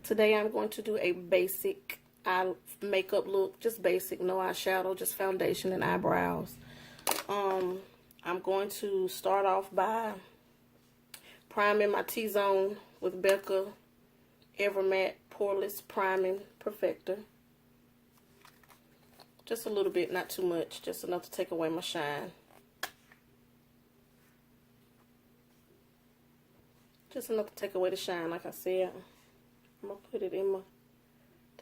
Today I'm going to do a basic eye makeup look, just basic, no eyeshadow, just foundation and eyebrows. I'm going to start off by priming my T-zone with Becca Ever Matte Poreless Priming Perfector. Just a little bit, not too much, just enough to take away my shine. Just enough to take away the shine, like I said. I'm going to put it in my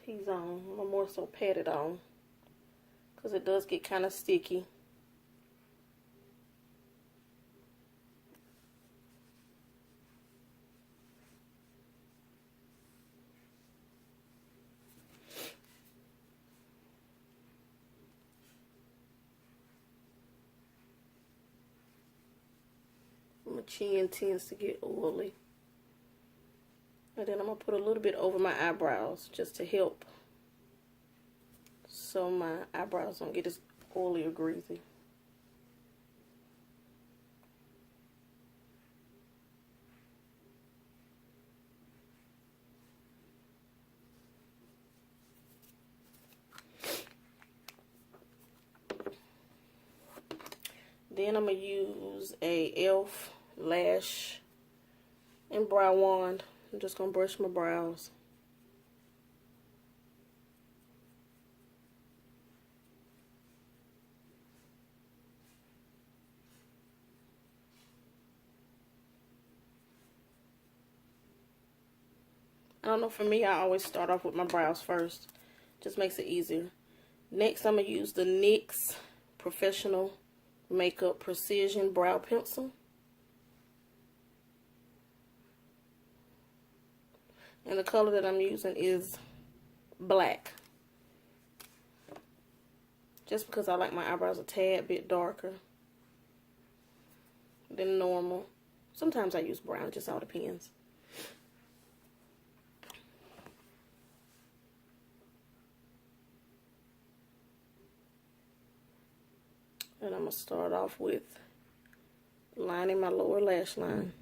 T-zone. I'm going to more so pat it on, because it does get kind of sticky. My chin tends to get oily. And then I'm going to put a little bit over my eyebrows just to help, so my eyebrows don't get as oily or greasy. Then I'm going to use a e.l.f. lash and brow wand. I'm just going to brush my brows. I don't know, for me, I always start off with my brows first. Just makes it easier. Next, I'm going to use the NYX Professional Makeup Precision Brow Pencil. And the color that I'm using is black. Just because I like my eyebrows a tad bit darker than normal. Sometimes I use brown, it just all depends. And I'm going to start off with lining my lower lash line.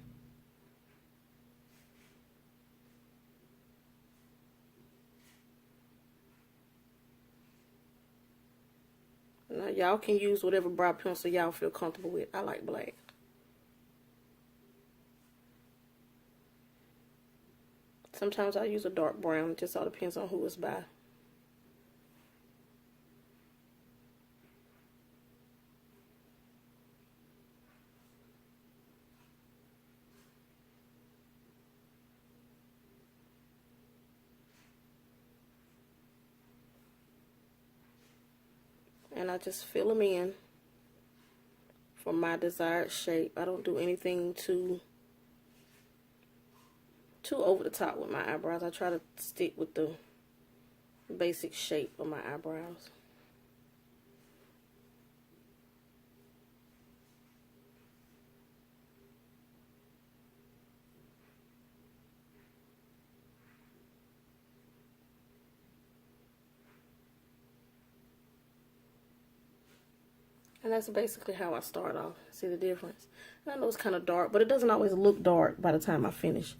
Now, y'all can use whatever brow pencil y'all feel comfortable with. I like black. Sometimes I use a dark brown. It just all depends on who it's by. And I just fill them in for my desired shape. I don't do anything too over the top with my eyebrows. I try to stick with the basic shape of my eyebrows. And that's basically how I start off. See the difference? And I know it's kind of dark, but it doesn't always look dark by the time I finish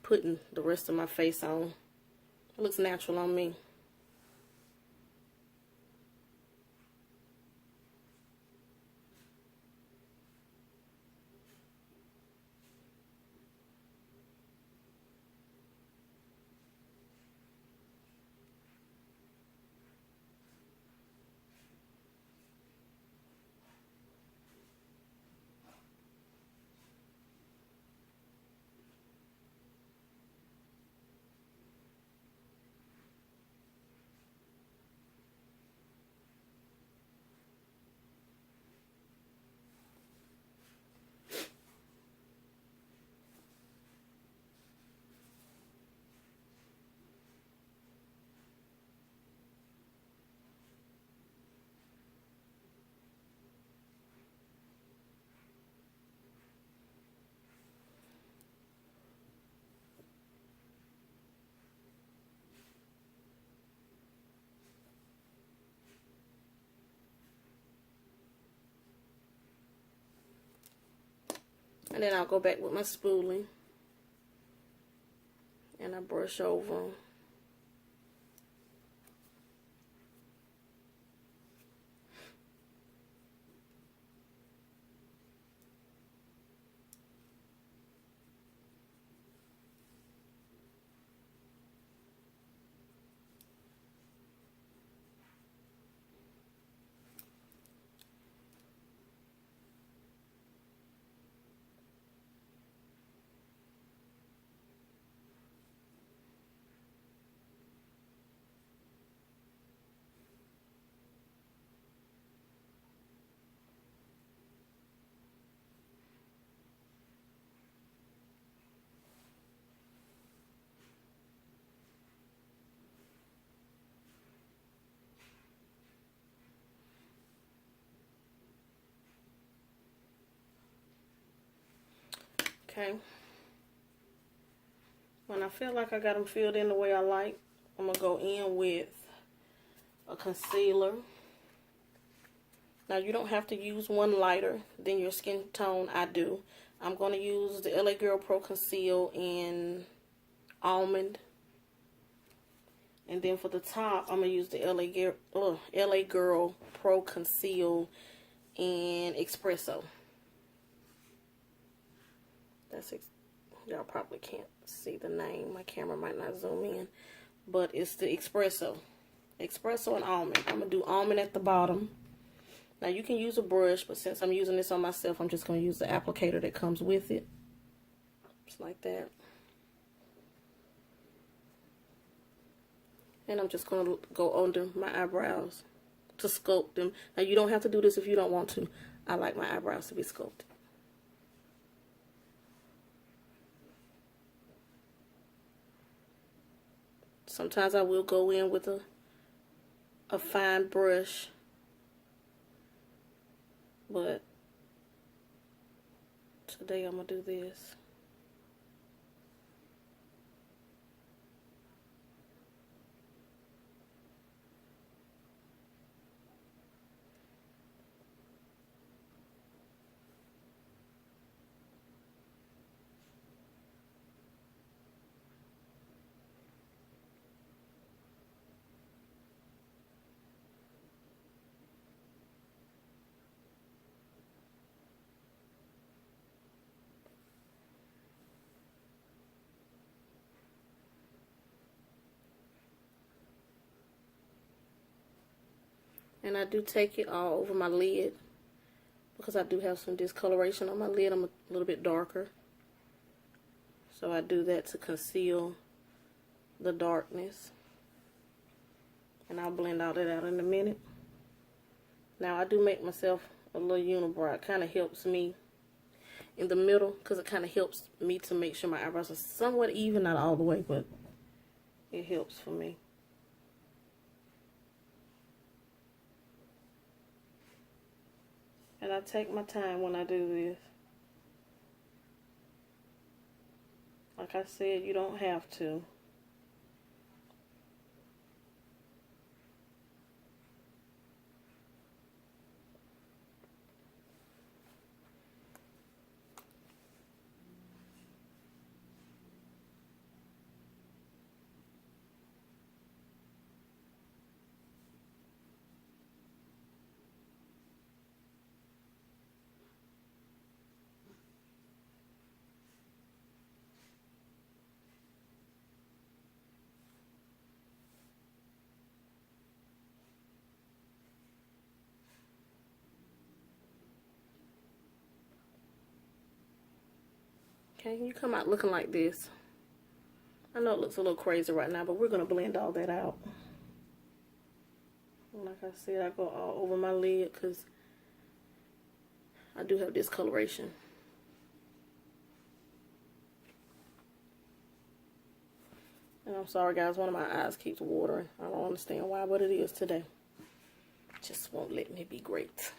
putting the rest of my face on. It looks natural on me. And then I'll go back with my spoolie. And I brush over. Okay. When I feel like I got them filled in the way I like, I'm going to go in with a concealer. Now, you don't have to use one lighter than your skin tone. I do. I'm going to use the LA Girl Pro Conceal in Almond. And then for the top, I'm going to use the LA Girl Pro Conceal in Espresso. Y'all probably can't see the name. My camera might not zoom in. But it's the Espresso. Espresso and Almond. I'm going to do Almond at the bottom. Now, you can use a brush, but since I'm using this on myself, I'm just going to use the applicator that comes with it. Just like that. And I'm just going to go under my eyebrows to sculpt them. Now, you don't have to do this if you don't want to. I like my eyebrows to be sculpted. Sometimes I will go in with a fine brush, but today I'm going to do this. And I do take it all over my lid because I do have some discoloration on my lid. I'm a little bit darker. So I do that to conceal the darkness. And I'll blend all that out in a minute. Now I do make myself a little unibrow. It kind of helps me in the middle because it kind of helps me to make sure my eyebrows are somewhat even, not all the way, but it helps for me. And I take my time when I do this. Like I said, you don't have to. Okay, you come out looking like this. I know it looks a little crazy right now, but we're going to blend all that out. Like I said, I go all over my lid because I do have discoloration. And I'm sorry, guys, one of my eyes keeps watering. I don't understand why, but it is today. Just won't let me be great.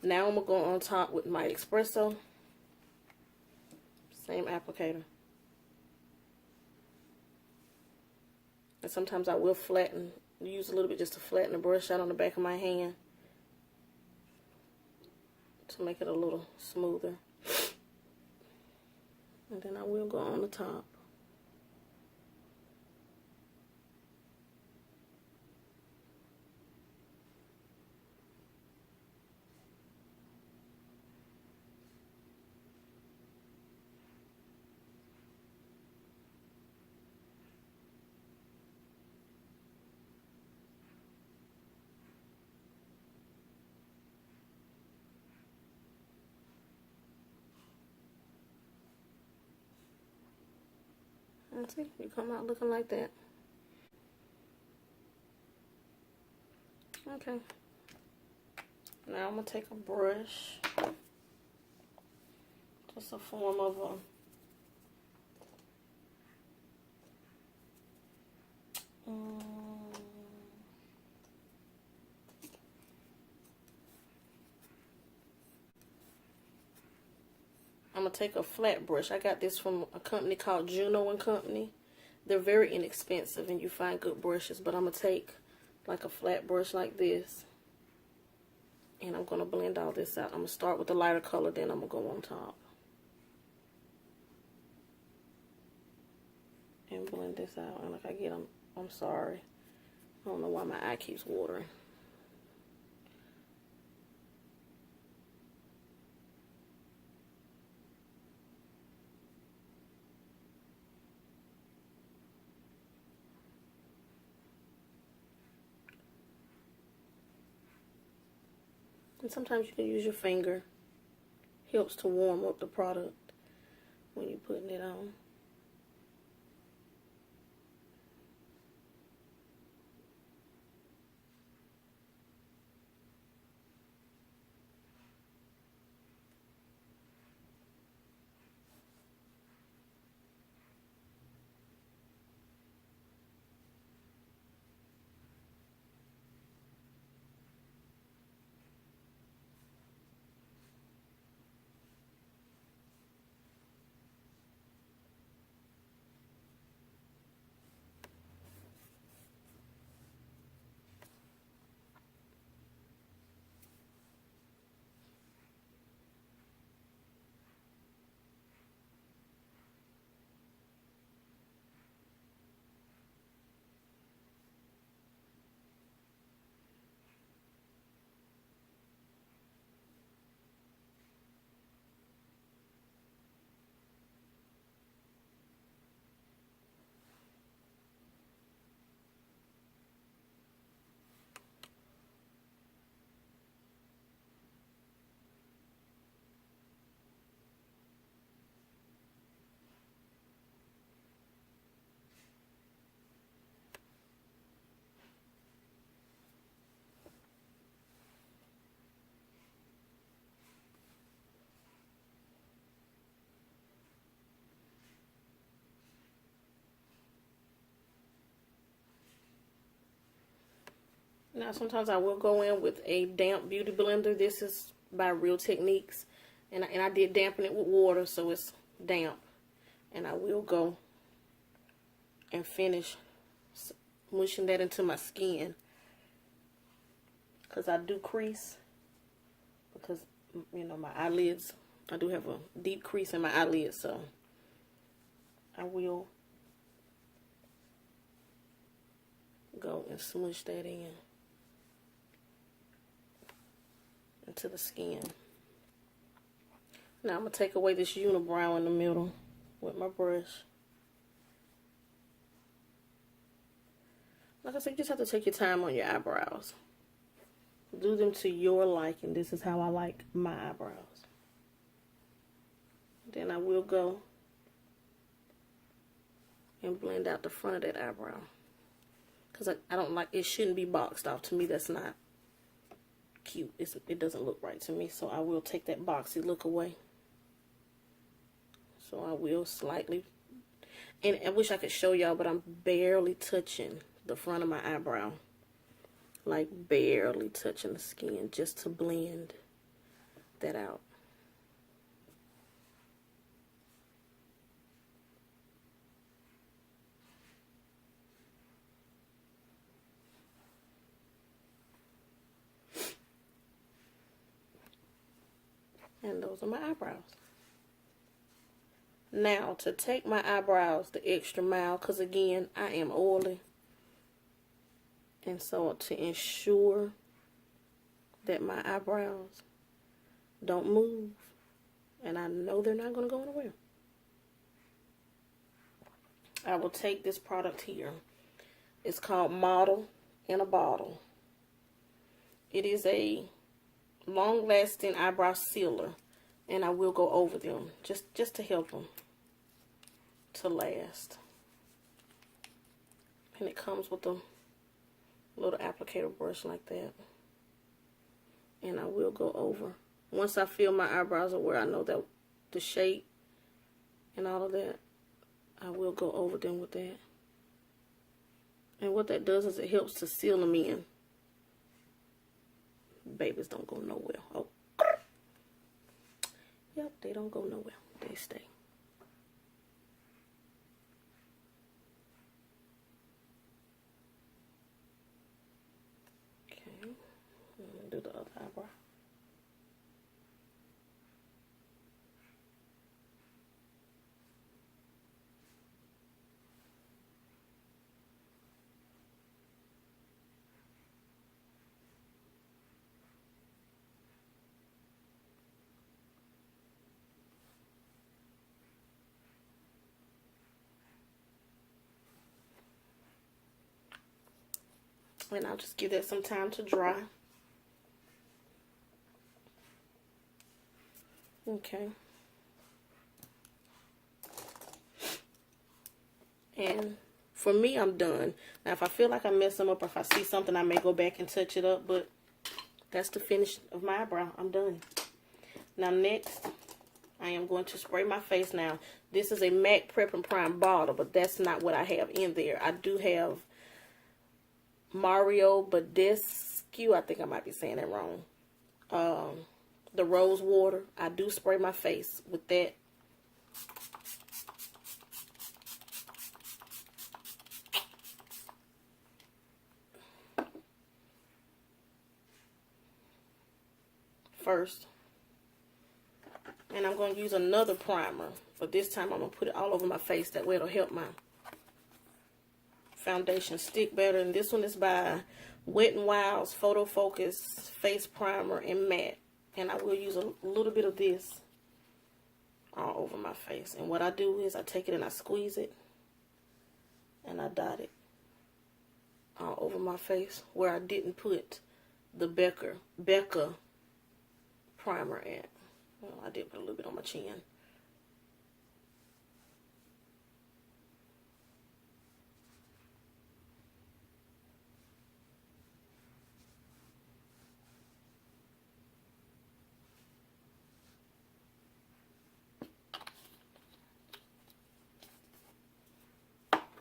Now I'm going to go on top with my Espresso. Same applicator. And sometimes I will flatten, use a little bit just to flatten the brush out on the back of my hand to make it a little smoother. And then I will go on the top. And see, you come out looking like that. Okay. Now I'm going to take a brush. Just a form of a I'm going to take a flat brush. I got this from a company called Juno and Company. They're very inexpensive and you find good brushes. But I'm going to take like a flat brush like this. And I'm going to blend all this out. I'm going to start with the lighter color, then I'm going to go on top. And blend this out. And like I get, I'm sorry. I don't know why my eye keeps watering. And sometimes you can use your finger. Helps to warm up the product when you're putting it on. Now sometimes I will go in with a damp beauty blender. This is by Real Techniques. And I did dampen it with water so it's damp. And I will go and finish mushing that into my skin. Because I do crease. Because, you know, my eyelids, I do have a deep crease in my eyelids. So I will go and smush that in. Into the skin. Now I'm going to take away this unibrow in the middle with my brush. Like I said, you just have to take your time on your eyebrows. Do them to your liking. This is how I like my eyebrows. Then I will go and blend out the front of that eyebrow. Because I don't like, it shouldn't be boxed off. To me, that's not cute. It doesn't look right to me, so I will take that boxy look away. So I will slightly, and I wish I could show y'all, but I'm barely touching the front of my eyebrow, like barely touching the skin, just to blend that out. And those are my eyebrows. Now, to take my eyebrows the extra mile, because again, I am oily. And so to ensure that my eyebrows don't move, and I know they're not going to go anywhere, I will take this product here. It's called Model in a Bottle. It is a long-lasting eyebrow sealer, and I will go over them just to help them to last. And it comes with a little applicator brush like that. And I will go over. Once I feel my eyebrows are where I know that the shape and all of that, I will go over them with that. And what that does is it helps to seal them in. Babies don't go nowhere. Oh. Yep, they don't go nowhere. They stay. Okay. Do the other eyebrow. And I'll just give that some time to dry. Okay. And for me, I'm done. Now, if I feel like I mess them up, or if I see something, I may go back and touch it up. But that's the finish of my eyebrow. I'm done. Now, next, I am going to spray my face now. This is a MAC Prep and Prime bottle, but that's not what I have in there. I do have Badescu, I think I might be saying that wrong. The Rosewater. I do spray my face with that. First. And I'm going to use another primer. But this time I'm going to put it all over my face. That way it'll help my foundation stick better. And this one is by Wet n Wild's Photo Focus Face Primer in Matte. And I will use a little bit of this all over my face. And what I do is I take it and I squeeze it. And I dot it all over my face where I didn't put the Becca primer at. Well, I did put a little bit on my chin.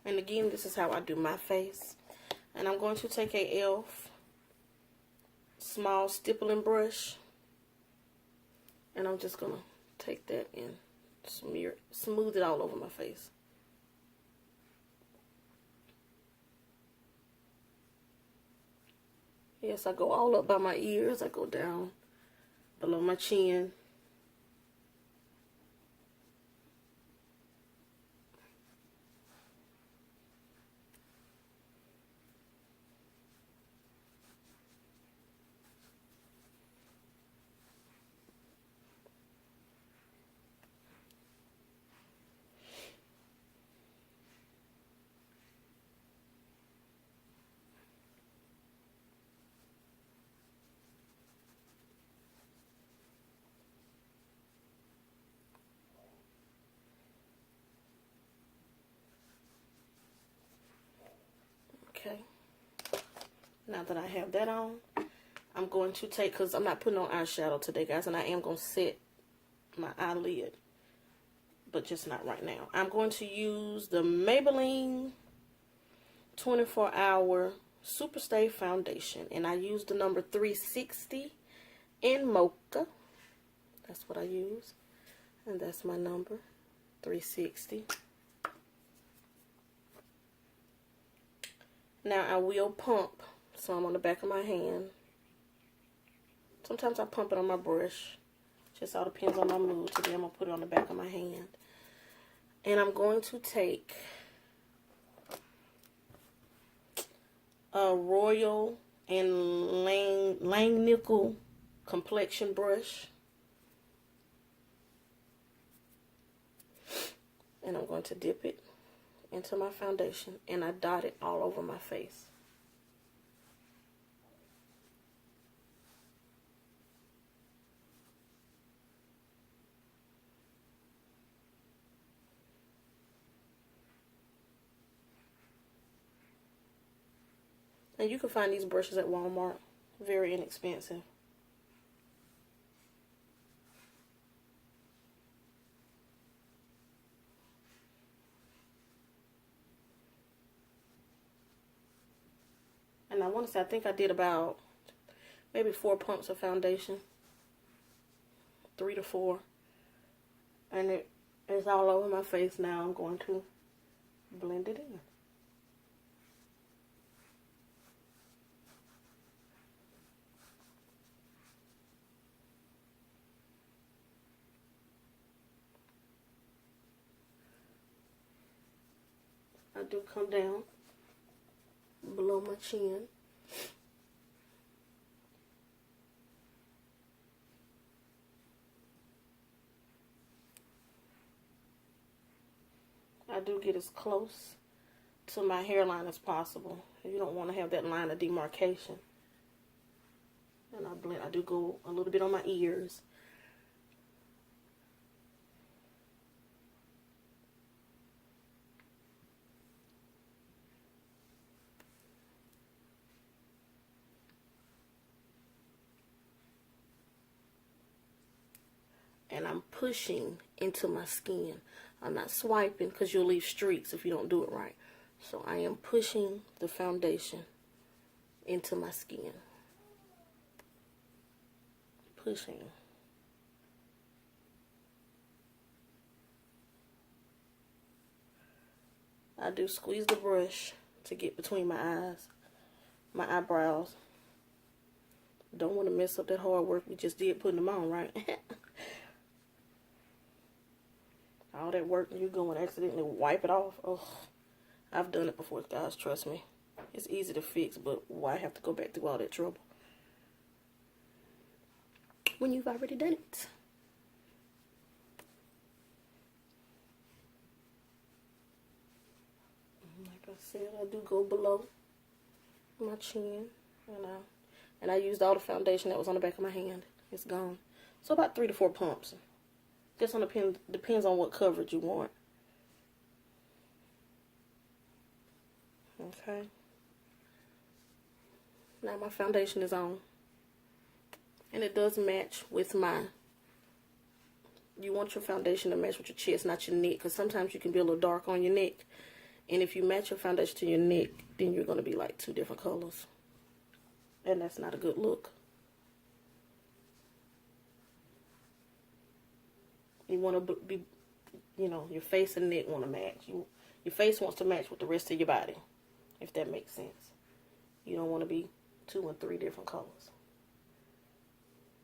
And again, this is how I do my face. And I'm going to take a e.l.f. small stippling brush. And I'm just going to take that and smooth it all over my face. Yes, I go all up by my ears. I go down below my chin. Okay, now that I have that on, I'm going to take, because I'm not putting on eyeshadow today, guys, and I am going to set my eyelid, but just not right now. I'm going to use the Maybelline 24-Hour Superstay Foundation, and I use the number 360 in Mocha. That's what I use, and that's my number, 360. Now I will pump some on the back of my hand. Sometimes I pump it on my brush. Just all depends on my mood. Today I'm going to put it on the back of my hand. And I'm going to take a Royal and Lang Nickel complexion brush. And I'm going to dip it into my foundation, and I dot it all over my face. And you can find these brushes at Walmart. Very inexpensive. And I want to say, I think I did about maybe 4 pumps of foundation. 3 to 4. And it's all over my face now. I'm going to blend it in. I do come down below my chin. I do get as close to my hairline as possible. You don't want to have that line of demarcation. And I blend. I do go a little bit on my ears. And I'm pushing into my skin. I'm not swiping because you'll leave streaks if you don't do it right. So I am pushing the foundation into my skin. Pushing. I do squeeze the brush to get between my eyes, my eyebrows. Don't want to mess up that hard work we just did putting them on, right? All that work and you go and accidentally wipe it off. Oh, I've done it before, guys. Trust me. It's easy to fix, but why have to go back through all that trouble when you've already done it? Like I said, I do go below my chin, and I used all the foundation that was on the back of my hand. It's gone. So about 3 to 4 pumps. Just on depends on what coverage you want. Okay. Now my foundation is on. And it does match with you want your foundation to match with your chest, not your neck. Because sometimes you can be a little dark on your neck. And if you match your foundation to your neck, then you're going to be like 2 different colors. And that's not a good look. You want to be, you know, your face and neck want to match. Your face wants to match with the rest of your body, if that makes sense. You don't want to be 2 and 3 different colors.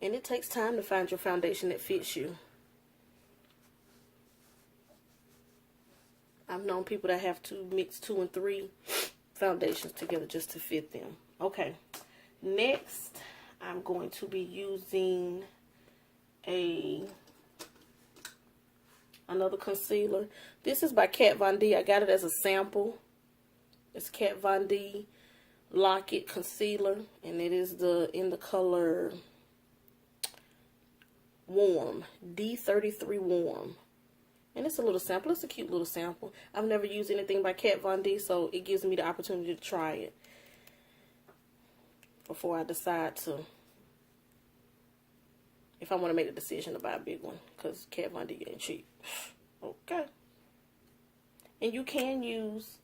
And it takes time to find your foundation that fits you. I've known people that have to mix 2 and 3 foundations together just to fit them. Okay, next I'm going to be using another concealer. This is by Kat Von D. I got it as a sample. It's Kat Von D Lock It Concealer, and it is in the color Warm, D33 Warm. And it's a little sample. It's a cute little sample. I've never used anything by Kat Von D, so it gives me the opportunity to try it before I decide if I want to make a decision to buy a big one, because Kat Von D ain't cheap. Okay. And you can use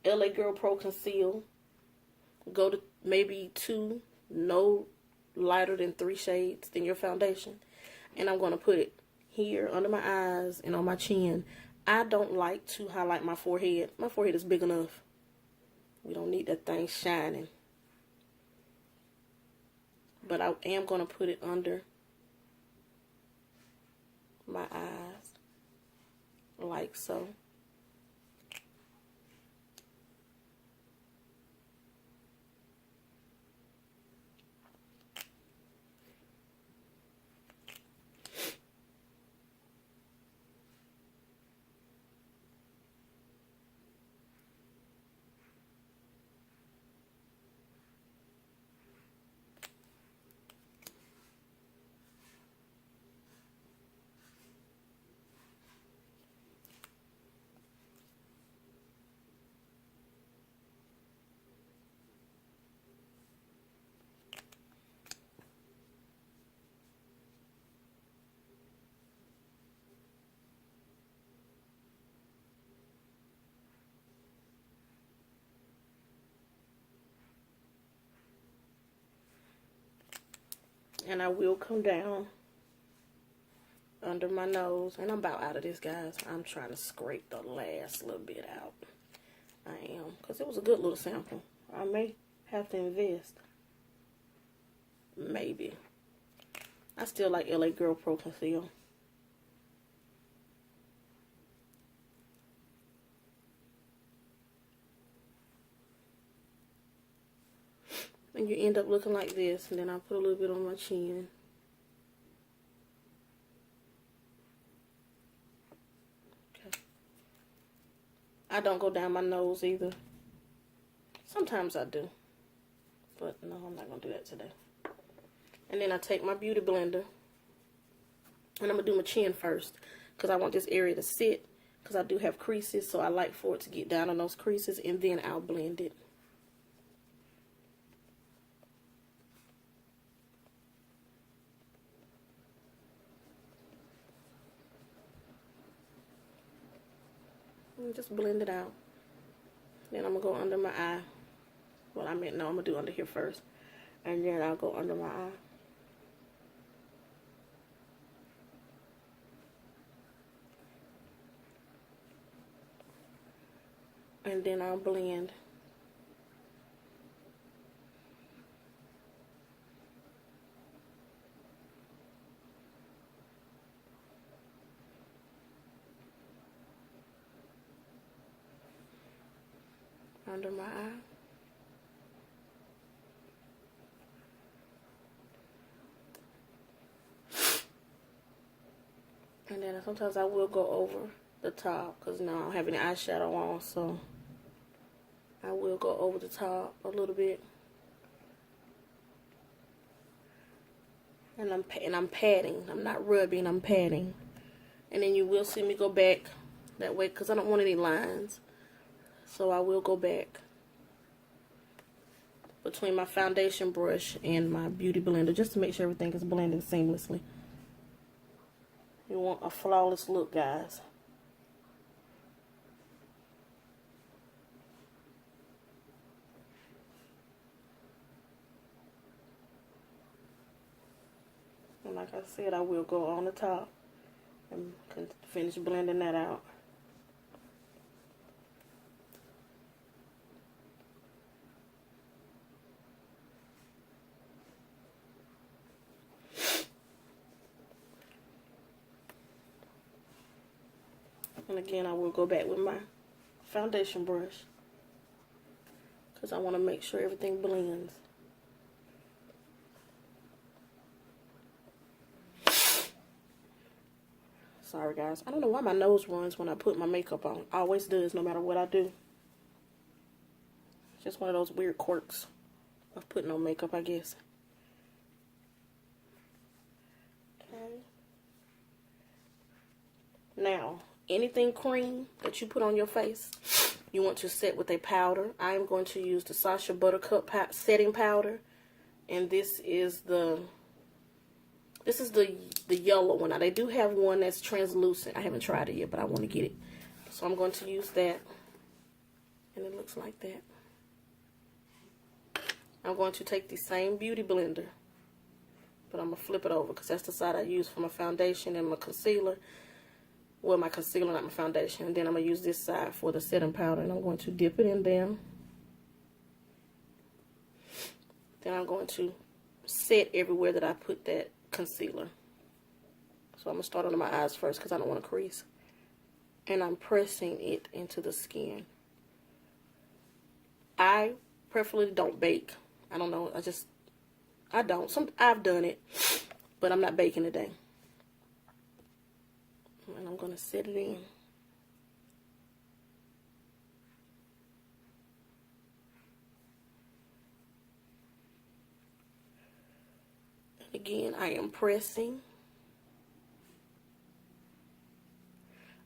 LA Girl Pro Conceal. Go to maybe 2, no lighter than 3 shades than your foundation. And I'm going to put it here under my eyes and on my chin. I don't like to highlight my forehead. My forehead is big enough. We don't need that thing shining. But I am going to put it under my eyes, like so. And I will come down under my nose. And I'm about out of this, guys. I'm trying to scrape the last little bit out. I am. Because it was a good little sample. I may have to invest. Maybe. I still like LA Girl Pro Conceal. And you end up looking like this. And then I put a little bit on my chin. Okay. I don't go down my nose either. Sometimes I do. But no, I'm not going to do that today. And then I take my beauty blender. And I'm going to do my chin first. Because I want this area to sit. Because I do have creases. So I like for it to get down on those creases. And then I'll blend it. And just blend it out. Then I'm going to go under my eye. Well, I meant, no, I'm going to do under here first. And then I'll go under my eye. And then I'll blend. Under my eye. And then sometimes I will go over the top because now I don't have any eyeshadow on, so I will go over the top a little bit. And I'm patting. I'm not rubbing, I'm patting. And then you will see me go back that way because I don't want any lines. So I will go back between my foundation brush and my beauty blender just to make sure everything is blending seamlessly. You want a flawless look, guys. And like I said, I will go on the top and finish blending that out. And again, I will go back with my foundation brush because I want to make sure everything blends. Sorry, guys. I don't know why my nose runs when I put my makeup on. It always does, no matter what I do. It's just one of those weird quirks of putting on makeup, I guess. Okay. Now, anything cream that you put on your face, you want to set with a powder. I am going to use the Sacha Buttercup setting powder. And this is the yellow one. Now, they do have one that's translucent. I haven't tried it yet, but I want to get it. So I'm going to use that. And it looks like that. I'm going to take the same beauty blender, but I'm going to flip it over because that's the side I use for my foundation and my concealer. Well, my concealer, not my foundation. And then I'm going to use this side for the setting powder. And I'm going to dip it in there. Then I'm going to set everywhere that I put that concealer. So I'm going to start under my eyes first because I don't want to crease. And I'm pressing it into the skin. I preferably don't bake. I don't know. I don't. I've done it, but I'm not baking today. And I'm going to set it in. And again, I am pressing.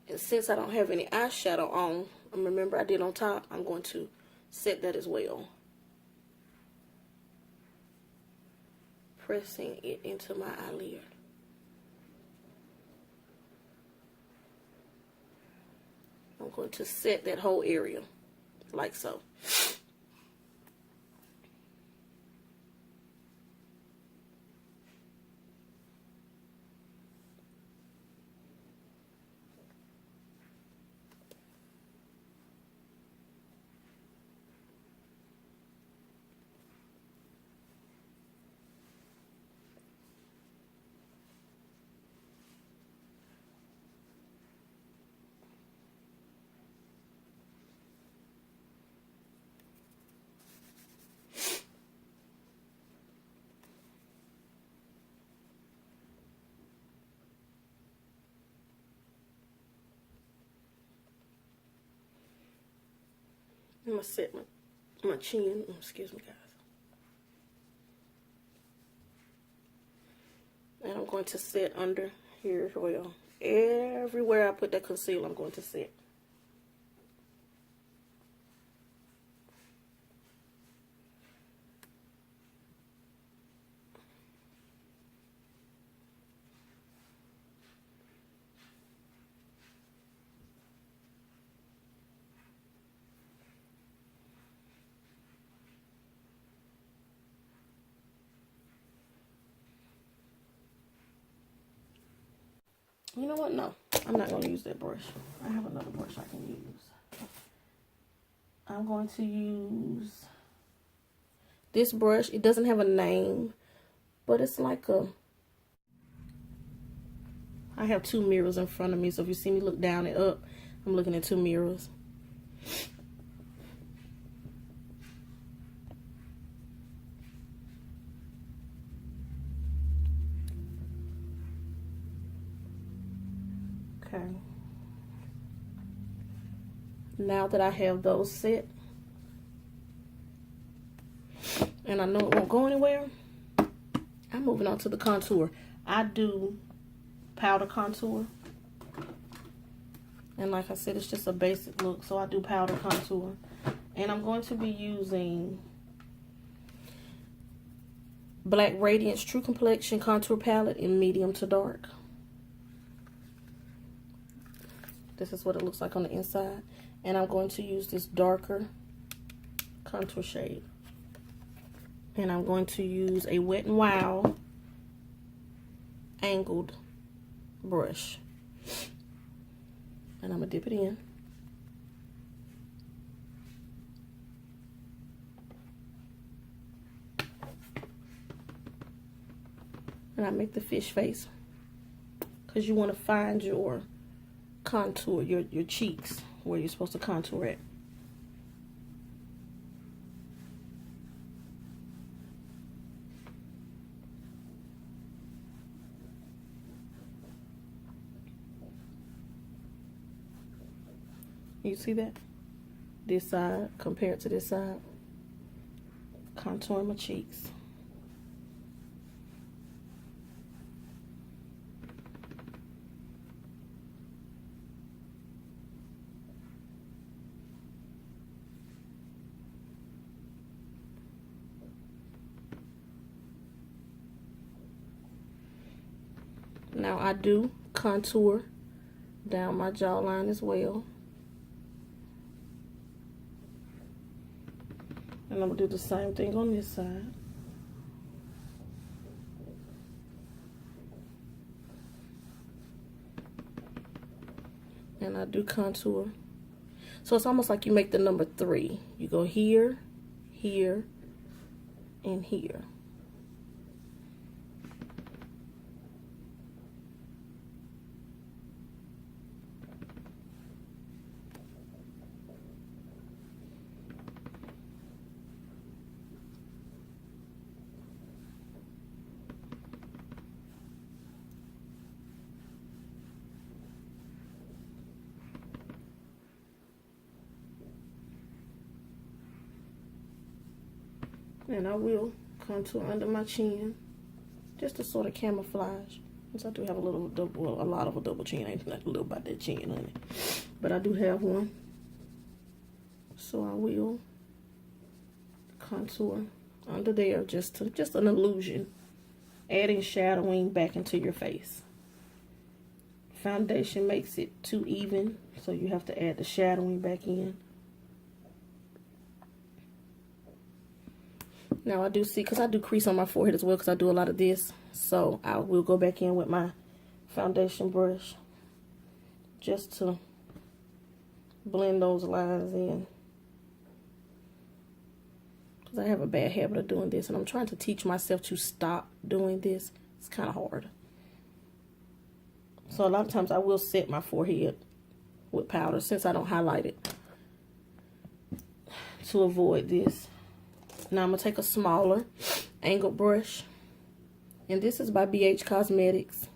And since I don't have any eyeshadow on, remember I did on top, I'm going to set that as well. Pressing it into my eyelid. I'm going to set that whole area like so. I'm going to set my chin. Excuse me, guys. And I'm going to set under here as well. Everywhere I put that concealer, I'm going to set. You know what? No, I'm not going to use that brush. I have another brush I can use. I'm going to use this brush. It doesn't have a name, but it's like a... I have two mirrors in front of me, so if you see me look down and up, I'm looking at two mirrors. Okay. Now that I have those set, and I know it won't go anywhere, I'm moving on to the contour. I do powder contour. And like I said, it's just a basic look, so I do powder contour. And I'm going to be using Black Radiance True Complexion Contour Palette in medium to dark. This is what it looks like on the inside. And I'm going to use this darker contour shade. And I'm going to use a Wet n Wild angled brush. And I'm going to dip it in. And I make the fish face. Because you want to find your contour, your cheeks, where you're supposed to contour at. You see that? This side compared to this side. Contouring my cheeks. Now I do contour down my jawline as well. And I'm going to do the same thing on this side. And I do contour. So it's almost like you make the number 3. You go here, here, and here. And I will contour under my chin, just to sort of camouflage. Since I do have a little double, well, a lot of a double chin. Ain't nothing little about that chin, honey. But I do have one. So I will contour under there, just an illusion. Adding shadowing back into your face. Foundation makes it too even, so you have to add the shadowing back in. Now I do see, because I do crease on my forehead as well, because I do a lot of this. So I will go back in with my foundation brush just to blend those lines in. Because I have a bad habit of doing this, and I'm trying to teach myself to stop doing this. It's kind of hard. So a lot of times I will set my forehead with powder since I don't highlight it, to avoid this. Now I'm going to take a smaller angled brush. And this is by BH Cosmetics.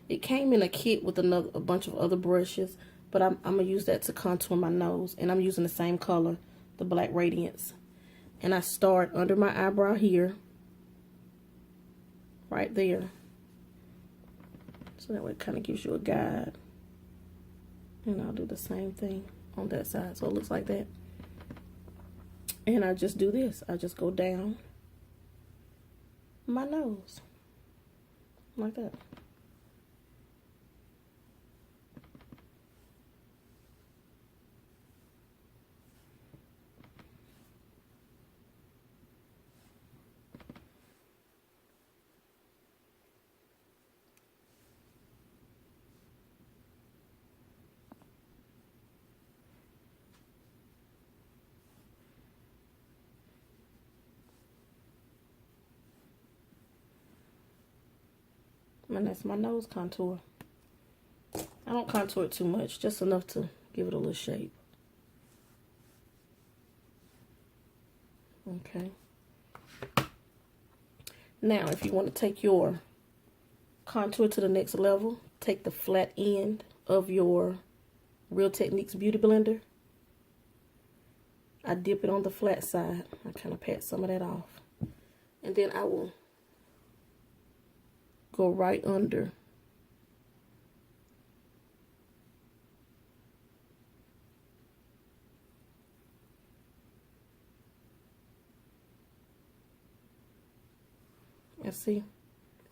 It came in a kit with a bunch of other brushes. But I'm going to use that to contour my nose. And I'm using the same color the Black Radiance. And I start under my eyebrow here. Right there. So that way it kind of gives you a guide. And I'll do the same thing on that side. So it looks like that. And I just do this. I just go down my nose. Like that. And that's my nose contour. I don't contour it too much, just enough to give it a little shape. Okay. Now, if you want to take your contour to the next level, take the flat end of your Real Techniques Beauty Blender. I dip it on the flat side. I kind of pat some of that off. And then I will go right under and see,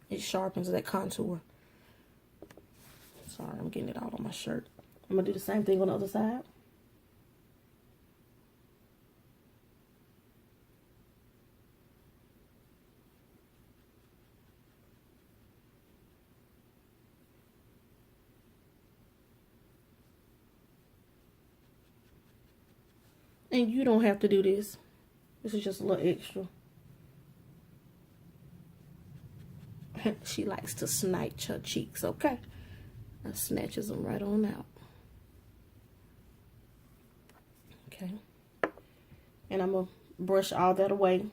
it sharpens that contour. Sorry, I'm getting it all on my shirt. I'm gonna do the same thing on the other side. And you don't have to do this. This is just a little extra. She likes to snatch her cheeks, okay? And snatches them right on out. Okay. And I'm going to brush all that away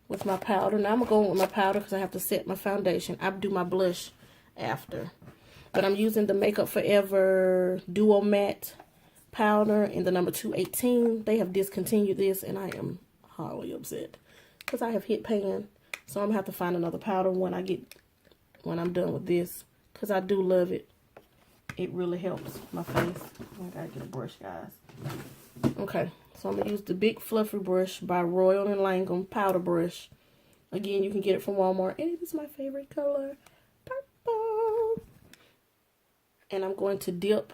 with my powder. Now I'm going to go in with my powder because I have to set my foundation. I do my blush after. But I'm using the Makeup Forever Duo Matte powder in the number 218. They have discontinued this and I am highly upset because I have hit pan. So I'm gonna have to find another powder when I'm done with this, because I do love it. It really helps my face. I gotta get a brush, guys. Okay, so I'm gonna use the big fluffy brush by Royal & Langham powder brush. Again, you can get it from Walmart, and it is my favorite color, purple. And I'm going to dip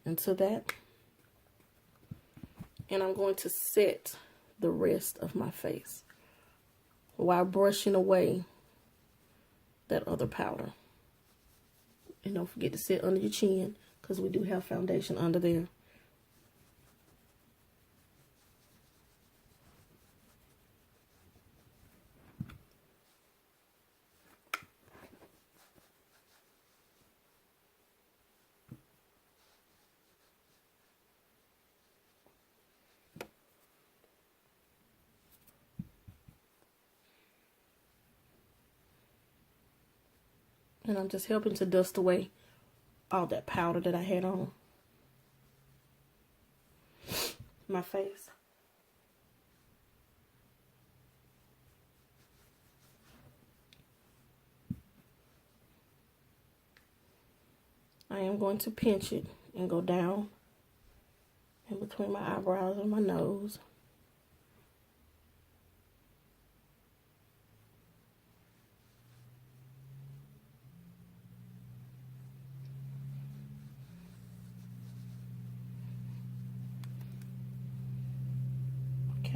into that. And I'm going to set the rest of my face while brushing away that other powder. And don't forget to set under your chin, because we do have foundation under there. And I'm just helping to dust away all that powder that I had on my face. I am going to pinch it and go down in between my eyebrows and my nose.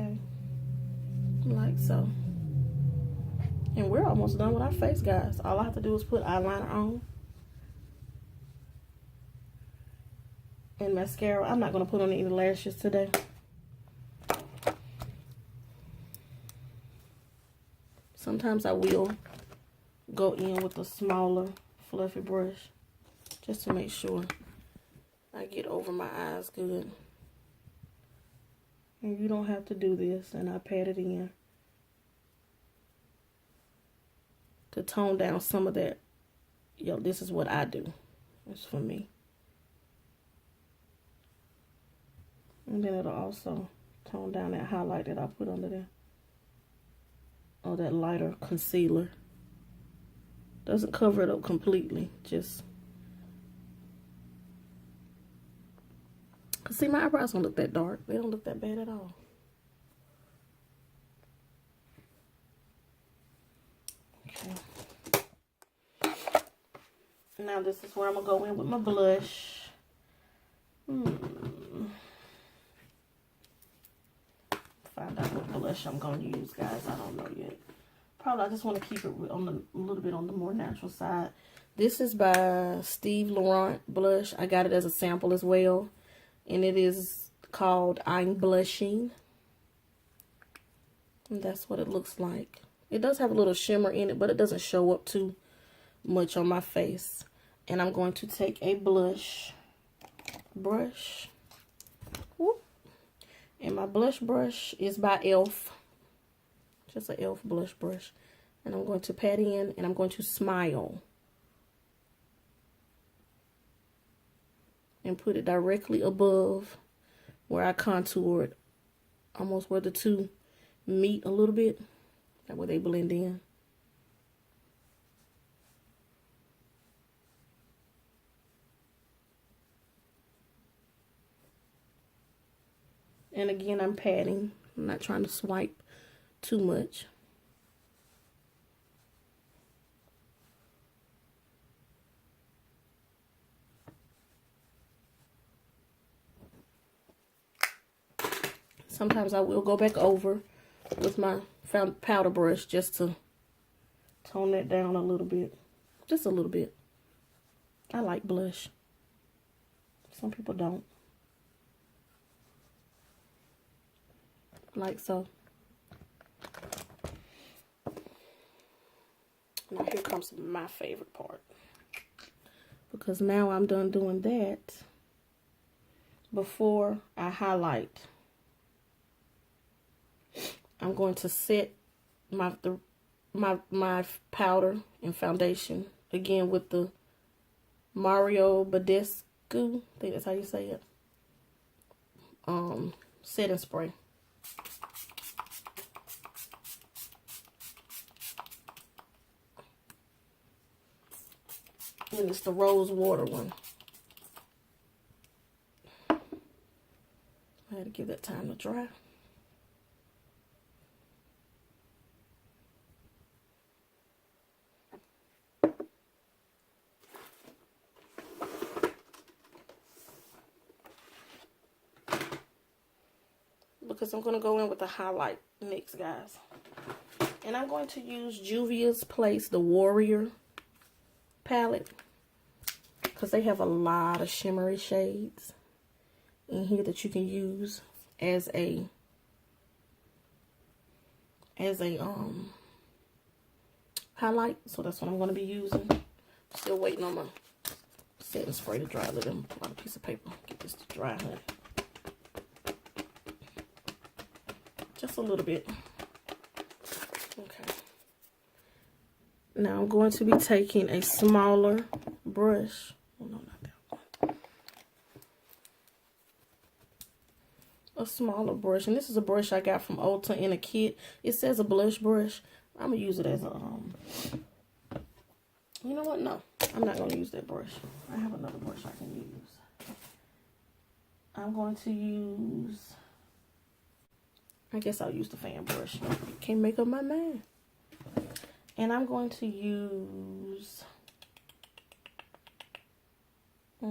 Okay, like so. And we're almost done with our face, guys. All I have to do is put eyeliner on and mascara. I'm not going to put on any lashes today. Sometimes I will go in with a smaller fluffy brush just to make sure I get over my eyes good. And you don't have to do this, and I pat it in to tone down some of that. Yo, this is what I do. It's for me. And then it'll also Tone down that highlight that I put under there. Oh, that lighter concealer. Doesn't cover it up completely. Just. See, my eyebrows don't look that dark. They don't look that bad at all. Okay. Now this is where I'm going to go in with my blush. Find out what blush I'm going to use, guys. I don't know yet. Probably I just want to keep it on a little bit on the more natural side. This is by Steve Laurent blush. I got it as a sample as well. And it is called I'm Blushing. And that's what it looks like. It does have a little shimmer in it, but it doesn't show up too much on my face. And I'm going to take a blush brush. Whoop. And my blush brush is by e.l.f. Just an e.l.f. blush brush. And I'm going to pat in and I'm going to smile. And put it directly above where I contoured, almost where the two meet a little bit. That way they blend in. And again, I'm patting. I'm not trying to swipe too much. Sometimes I will go back over with my powder brush just to tone that down a little bit. Just a little bit. I like blush. Some people don't. Like so. Now here comes my favorite part. Because now I'm done doing that before I highlight. I'm going to set my powder and foundation again with the Badescu. I think that's how you say it. Setting spray. And it's the Rosewater one. I had to give that time to dry. Because I'm going to go in with the highlight next, guys. And I'm going to use Juvia's Place, the Warrior palette. Because they have a lot of shimmery shades in here that you can use as a highlight. So that's what I'm going to be using. Still waiting on my setting spray to dry. Let them pull out a piece of paper. Get this to dry, honey. Just a little bit. Okay. Now I'm going to be taking a smaller brush. Oh, no, not that one. A smaller brush. And this is a brush I got from Ulta in a kit. It says a blush brush. I'm going to use it as a... You know what? No. I'm not going to use that brush. I have another brush I can use. I'm going to use... I guess I'll use the fan brush. Can't make up my mind. And I'm going to use... I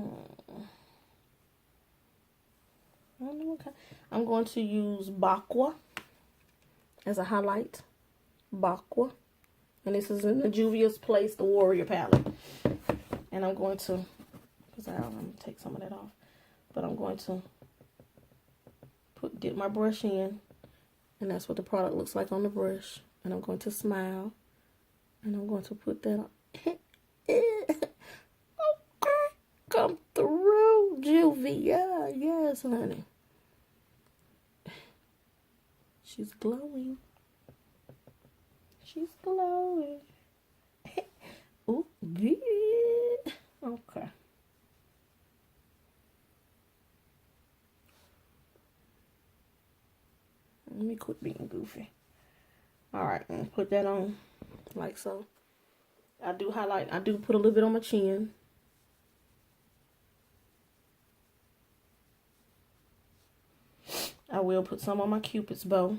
don't know what kind. I'm going to use Bakwa as a highlight. Bakwa. And this is in the Juvia's Place, the Warrior palette. And I'm going to... Because I'm going to take some of that off. But I'm going to dip my brush in. And that's what the product looks like on the brush. And I'm going to smile. And I'm going to put that on. Okay. Come through, Juvia. Yes, honey. She's glowing. She's glowing. Ooh, yeah. Okay. Let me quit being goofy. Alright, I'm gonna put that on like so. I do highlight, I do put a little bit on my chin. I will put some on my Cupid's bow.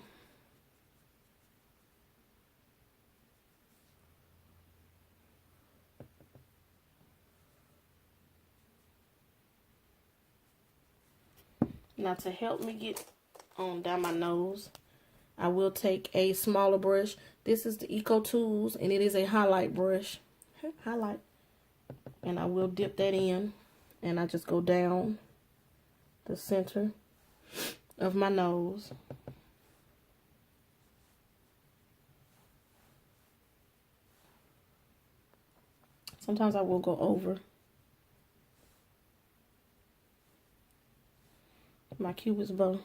Now to help me get on down my nose, I will take a smaller brush. This is the Eco Tools, and it is a highlight brush. Highlight. And I will dip that in, and I just go down the center of my nose. Sometimes I will go over my Cupid's bow.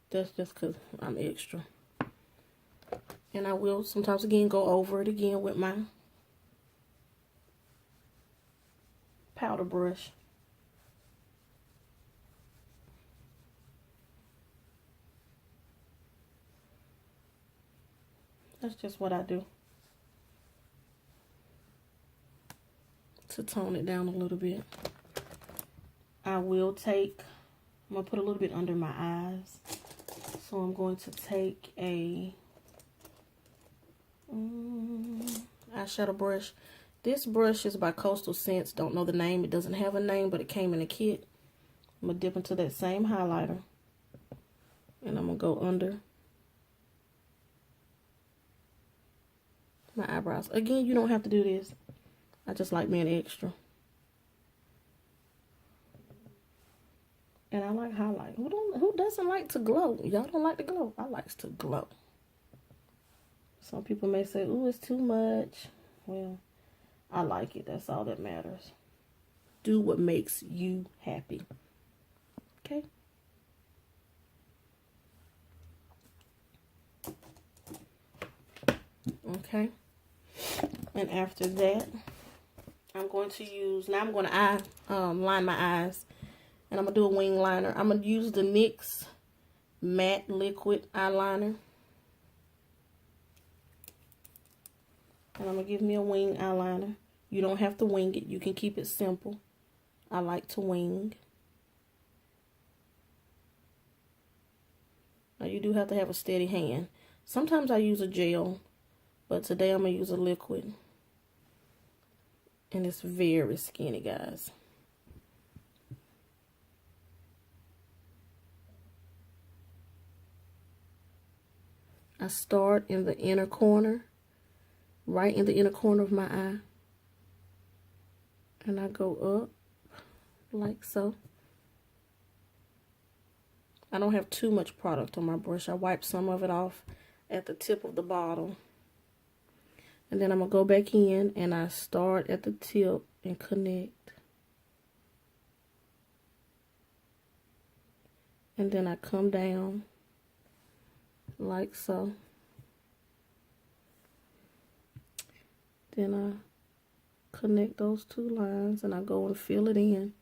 That's just because I'm extra. And I will sometimes again go over it again with my powder brush. That's just what I do to tone it down a little bit. I will take, I'm going to put a little bit under my eyes. So I'm going to take a eyeshadow brush. This brush is by Coastal Scents. Don't know the name. It doesn't have a name, but it came in a kit. I'm going to dip into that same highlighter. And I'm going to go under my eyebrows. Again, you don't have to do this. I just like being extra. And I like highlight. Who doesn't like to glow? Y'all don't like to glow. I like to glow. Some people may say, ooh, it's too much. Well, I like it. That's all that matters. Do what makes you happy. Okay? Okay. And after that, I'm going to use, now I'm going to line my eyes. And I'm going to do a wing liner. I'm going to use the NYX Matte Liquid Eyeliner. And I'm going to give me a wing eyeliner. You don't have to wing it. You can keep it simple. I like to wing. Now you do have to have a steady hand. Sometimes I use a gel. But today I'm going to use a liquid. And it's very skinny, guys. I start in the inner corner, right in the inner corner of my eye. And I go up like so. I don't have too much product on my brush. I wipe some of it off at the tip of the bottle. And then I'm going to go back in and I start at the tip and connect. And then I come down like so. Then I connect those two lines and I go and fill it in.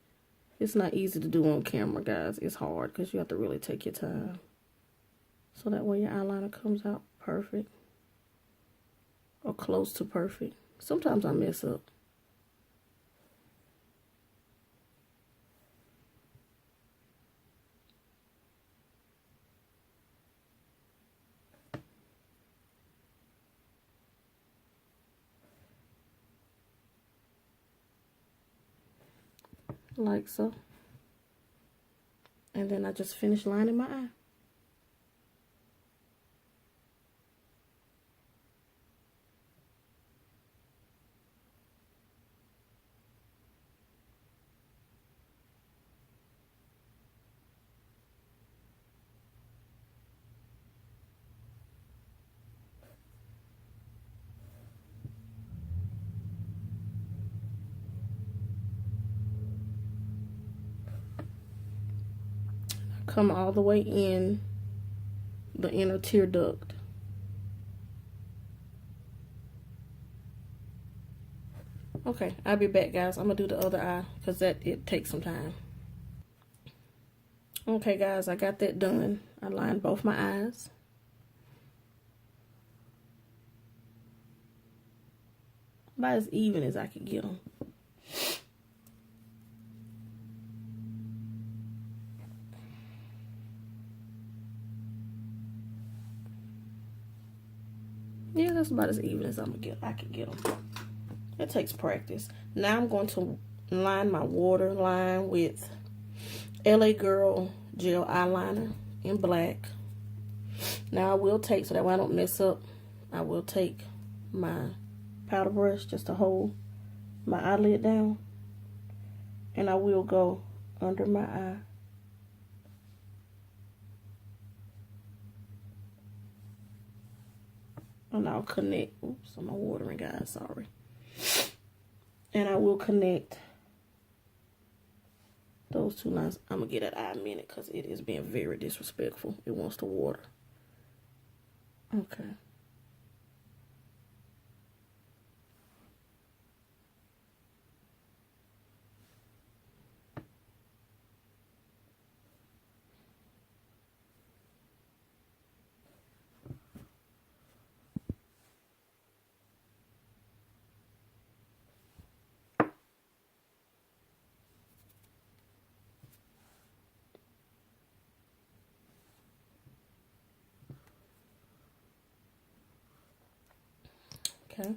It's not easy to do on camera, guys. It's hard because you have to really take your time. So that way your eyeliner comes out perfect. Or close to perfect. Sometimes I mess up. Like so. And then I just finish lining my eye. Come all the way in the inner tear duct. Okay, I'll be back, guys. I'm gonna do the other eye because it takes some time. Okay, guys, I got that done. I lined both my eyes. About as even as I could get them. Yeah, that's about as even as I could get them. It takes practice. Now I'm going to line my waterline with LA Girl Gel Eyeliner in black. Now I will take, so that way I don't mess up, I will take my powder brush just to hold my eyelid down. And I will go under my eye. And I'll connect, oops, I'm watering, guys, sorry. And I will connect those two lines. I'm going to get that eye a minute because it is being very disrespectful. It wants to water. Okay. Okay.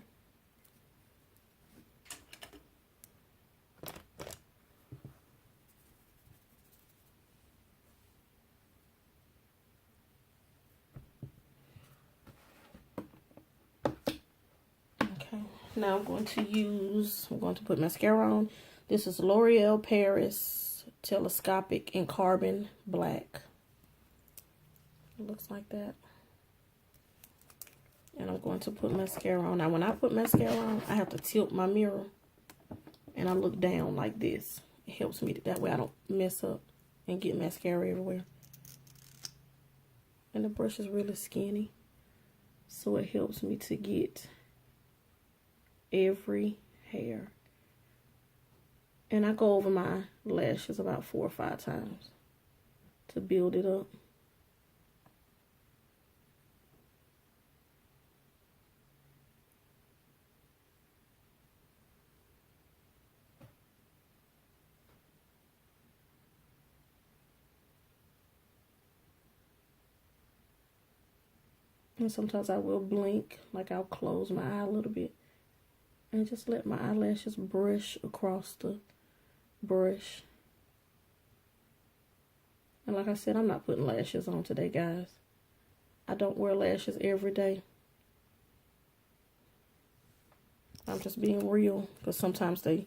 Okay. Now I'm going to put mascara on. This is L'Oreal Paris Telescopic in Carbon Black. It looks like that. And I'm going to put mascara on. Now, when I put mascara on, I have to tilt my mirror. And I look down like this. It helps me. That way I don't mess up and get mascara everywhere. And the brush is really skinny. So it helps me to get every hair. And I go over my lashes about 4 or 5 times to build it up. And sometimes I will blink, like I'll close my eye a little bit and just let my eyelashes brush across the brush. And like I said, I'm not putting lashes on today, guys. I don't wear lashes every day. I'm just being real, because sometimes they,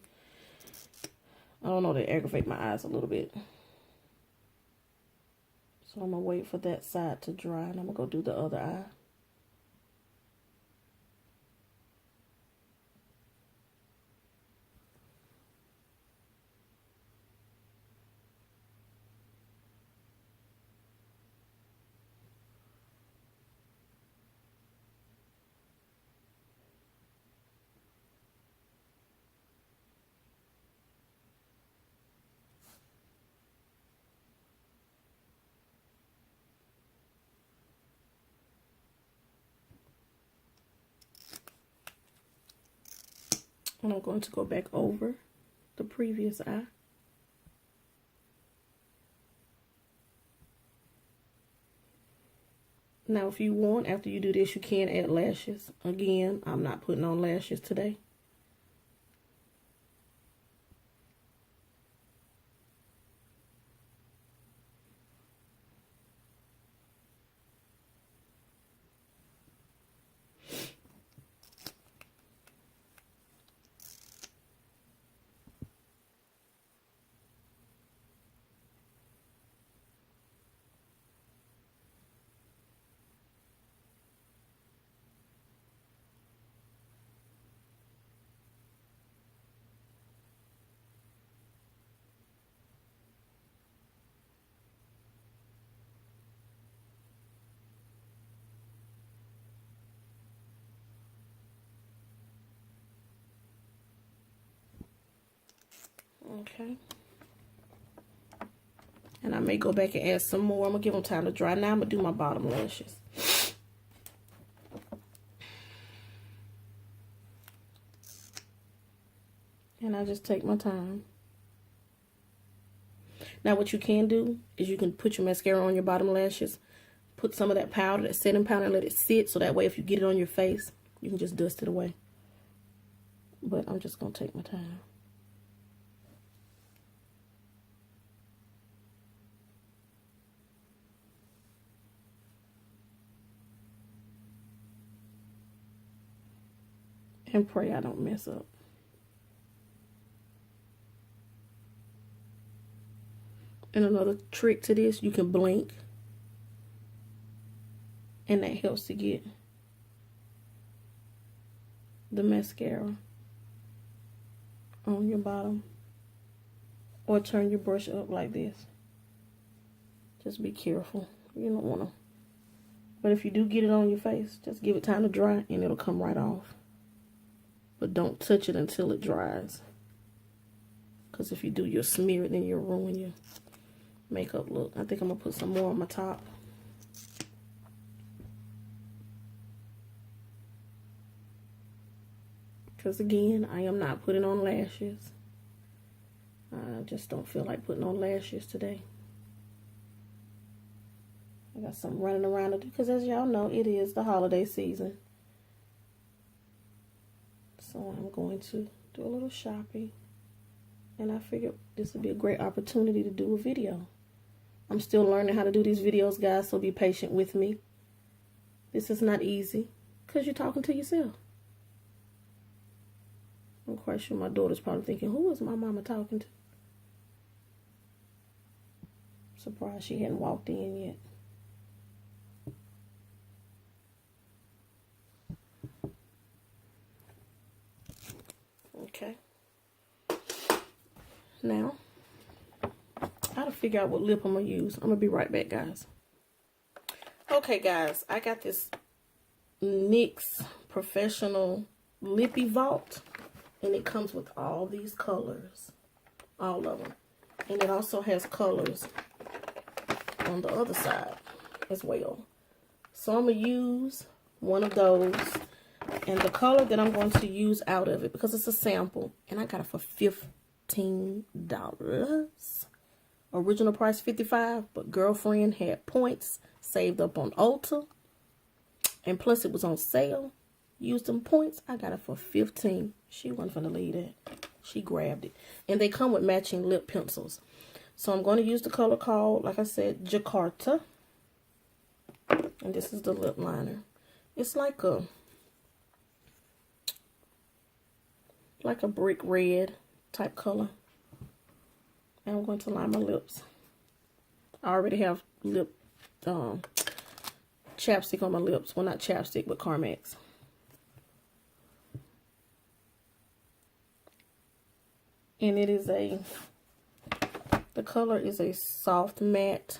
I don't know, they aggravate my eyes a little bit. So I'm going to wait for that side to dry, and I'm going to go do the other eye. And I'm going to go back over the previous eye. Now, if you want, after you do this, you can add lashes. Again, I'm not putting on lashes today. Okay. And I may go back and add some more. I'm going to give them time to dry. Now I'm going to do my bottom lashes. And I just take my time. Now what you can do is you can put your mascara on your bottom lashes. Put some of that powder, that setting powder, and let it sit. So that way if you get it on your face, you can just dust it away. But I'm just going to take my time. And pray I don't mess up. And another trick to this, you can blink. And that helps to get the mascara on your bottom. Or turn your brush up like this. Just be careful. You don't want to. But if you do get it on your face, just give it time to dry and it'll come right off. But don't touch it until it dries. Because if you do, you'll smear it and you'll ruin your makeup look. I think I'm going to put some more on my top. Because again, I am not putting on lashes. I just don't feel like putting on lashes today. I got something running around to do. Because as y'all know, it is the holiday season. So I'm going to do a little shopping. And I figured this would be a great opportunity to do a video. I'm still learning how to do these videos, guys, so be patient with me. This is not easy because you're talking to yourself. I'm quite sure my daughter's probably thinking, who is my mama talking to? Surprised she hadn't walked in yet. Okay. Now, I gotta figure out what lip I'm gonna use. I'm gonna be right back, guys. Okay, guys, I got this NYX Professional Lippy Vault, and it comes with all these colors, all of them, and it also has colors on the other side as well. So I'm gonna use one of those, and the color that I'm going to use out of it, because it's a sample, and I got it for $15. Original price $55, but girlfriend had points saved up on Ulta, and plus it was on sale. Used them points, I got it for $15. She wasn't gonna leave that. She grabbed it. And they come with matching lip pencils. So I'm going to use the color called, like I said, Jakarta. And this is the lip liner. It's like a brick red type color. And I'm going to line my lips. I already have lip chapstick on my lips. Well, not chapstick, but Carmex. And it is the color is a soft matte.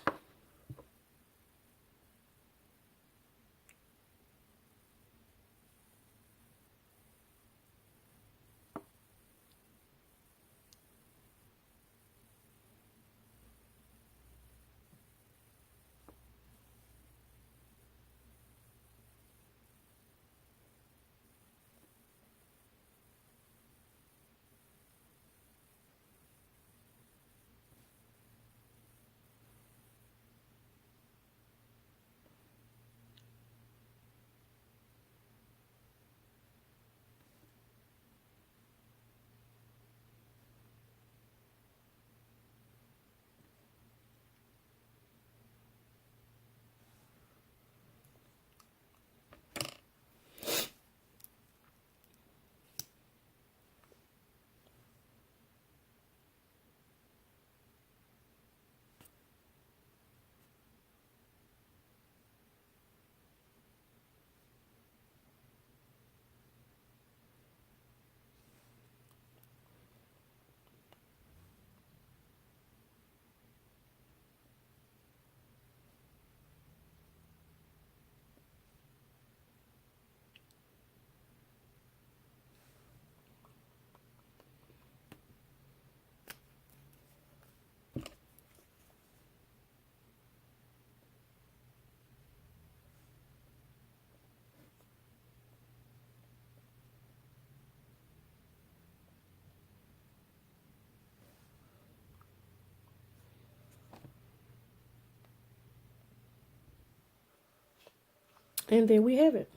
And then we have it.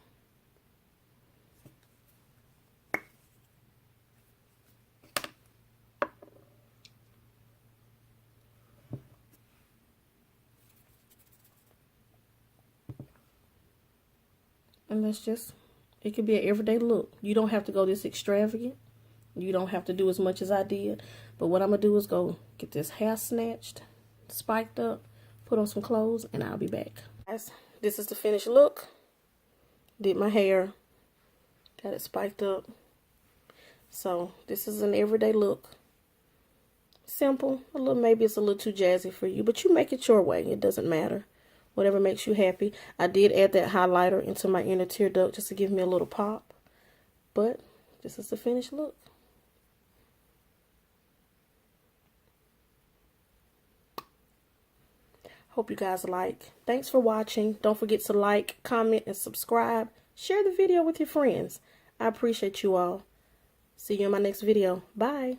And that's just, it could be an everyday look. You don't have to go this extravagant. You don't have to do as much as I did. But what I'm going to do is go get this hair snatched, spiked up, put on some clothes, and I'll be back. Guys, this is the finished look. Did my hair. Got it spiked up. So, this is an everyday look. Simple. A little, maybe it's a little too jazzy for you, but you make it your way. It doesn't matter. Whatever makes you happy. I did add that highlighter into my inner tear duct just to give me a little pop. But this is the finished look. Hope you guys like. Thanks for watching. Don't forget to like, comment, and subscribe. Share the video with your friends. I appreciate you all. See you in my next video. Bye.